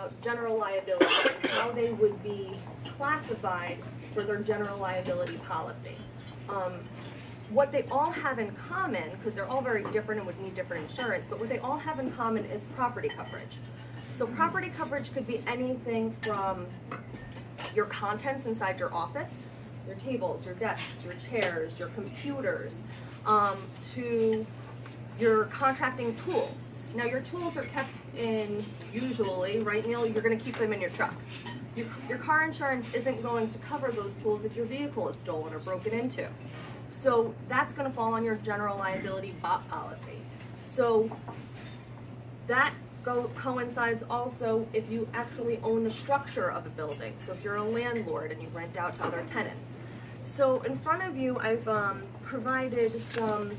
about general liability and how they would be classified for their general liability policy. What they all have in common, because they're all very different and would need different insurance, but what they all have in common is property coverage. So property coverage could be anything from your contents inside your office, your tables, your desks, your chairs, your computers, to your contracting tools. Now your tools are kept in, usually, right Neil, you're going to keep them in your truck. Your car insurance isn't going to cover those tools if your vehicle is stolen or broken into. So that's going to fall on your general liability BOP policy. So that coincides also if you actually own the structure of a building. So if you're a landlord and you rent out to other tenants. So in front of you, I've provided some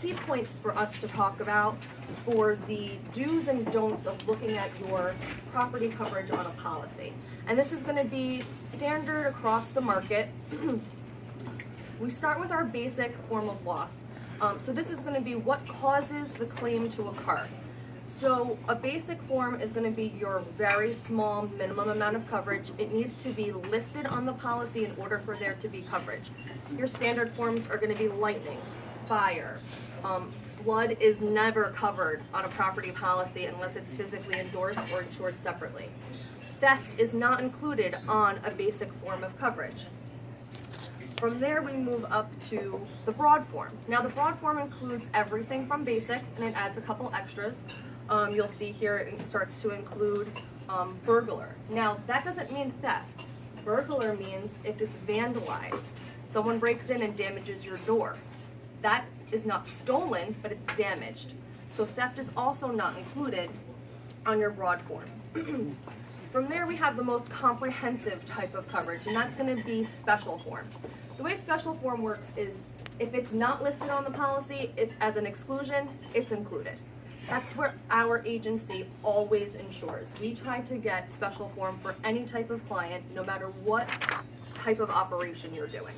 key points for us to talk about for the do's and don'ts of looking at your property coverage on a policy. And this is going to be standard across the market. We start with our basic form of loss. So this is going to be what causes the claim to occur. So a basic form is going to be your very small minimum amount of coverage. It needs to be listed on the policy in order for there to be coverage. Your standard forms are going to be lightning, fire. Flood is never covered on a property policy unless it's physically endorsed or insured separately. Theft is not included on a basic form of coverage. From there, we move up to the broad form. Now, the broad form includes everything from basic, and it adds a couple extras. You'll see here it starts to include burglar. Now, that doesn't mean theft. Burglar means if it's vandalized, someone breaks in and damages your door. That is not stolen, but it's damaged. So theft is also not included on your broad form. From there, we have the most comprehensive type of coverage, and that's going to be special form. The way special form works is if it's not listed on the policy as an exclusion, it's included. That's where our agency always insures. We try to get special form for any type of client, no matter what type of operation you're doing.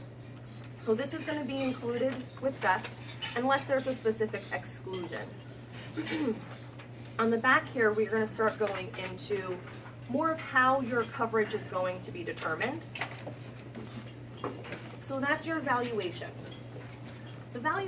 So this is going to be included with theft unless there's a specific exclusion. On the back here, we're going to start going into more of how your coverage is going to be determined. So that's your valuation. The value